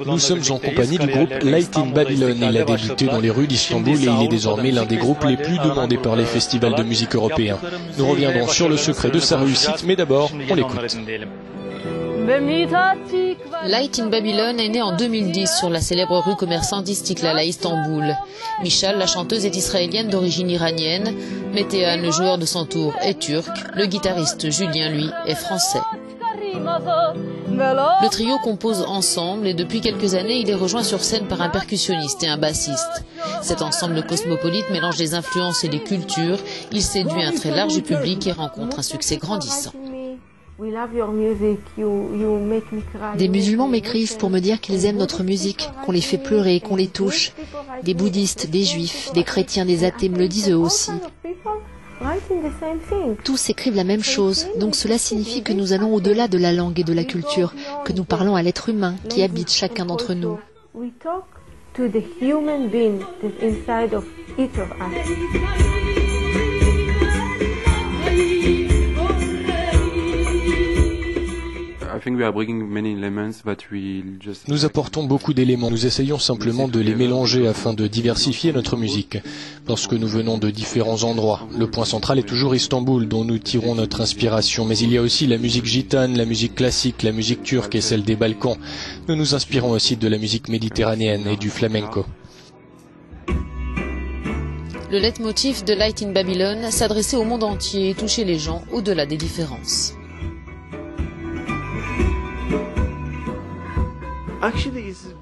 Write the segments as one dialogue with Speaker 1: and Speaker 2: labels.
Speaker 1: Nous sommes en compagnie du groupe Light in Babylon. Il a débuté dans les rues d'Istanbul et il est désormais l'un des groupes les plus demandés par les festivals de musique européens. Nous reviendrons sur le secret de sa réussite, mais d'abord, on l'écoute.
Speaker 2: Light in Babylon est né en 2010 sur la célèbre rue commerçante d'Istiklal à Istanbul. Michal, la chanteuse, est israélienne d'origine iranienne. Metehan, le joueur de santour, est turc. Le guitariste Julien, lui, est français. Le trio compose ensemble et depuis quelques années, il est rejoint sur scène par un percussionniste et un bassiste. Cet ensemble cosmopolite mélange les influences et les cultures. Il séduit un très large public et rencontre un succès grandissant.
Speaker 3: Des musulmans m'écrivent pour me dire qu'ils aiment notre musique, qu'on les fait pleurer, qu'on les touche. Des bouddhistes, des juifs, des chrétiens, des athées me le disent eux aussi. Tous écrivent la même chose, donc cela signifie que nous allons au-delà de la langue et de la culture, que nous parlons à l'être humain qui habite chacun d'entre nous.
Speaker 1: Nous apportons beaucoup d'éléments. Nous essayons simplement de les mélanger afin de diversifier notre musique. Parce que nous venons de différents endroits. Le point central est toujours Istanbul, dont nous tirons notre inspiration. Mais il y a aussi la musique gitane, la musique classique, la musique turque et celle des Balkans. Nous nous inspirons aussi de la musique méditerranéenne et du flamenco.
Speaker 2: Le leitmotiv de Light in Babylon, s'adresser au monde entier et toucher les gens au-delà des différences.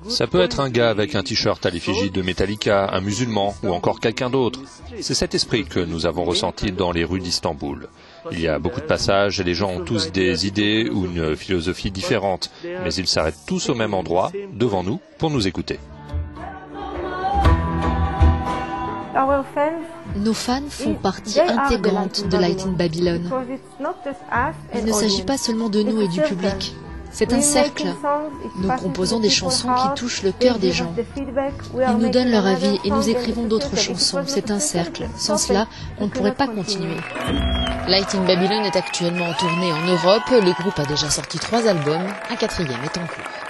Speaker 4: Ça peut être un gars avec un t-shirt à l'effigie de Metallica, un musulman ou encore quelqu'un d'autre. C'est cet esprit que nous avons ressenti dans les rues d'Istanbul. Il y a beaucoup de passages et les gens ont tous des idées ou une philosophie différente, mais ils s'arrêtent tous au même endroit, devant nous, pour nous écouter.
Speaker 3: Nos fans font partie intégrante de Light in Babylon. Il ne s'agit pas seulement de nous et du public. C'est un cercle. Nous composons des chansons qui touchent le cœur des gens. Ils nous donnent leur avis et nous écrivons d'autres chansons. C'est un cercle. Sans cela, on ne pourrait pas continuer.
Speaker 2: Light in Babylon est actuellement en tournée en Europe. Le groupe a déjà sorti 3 albums. Un 4e est en cours.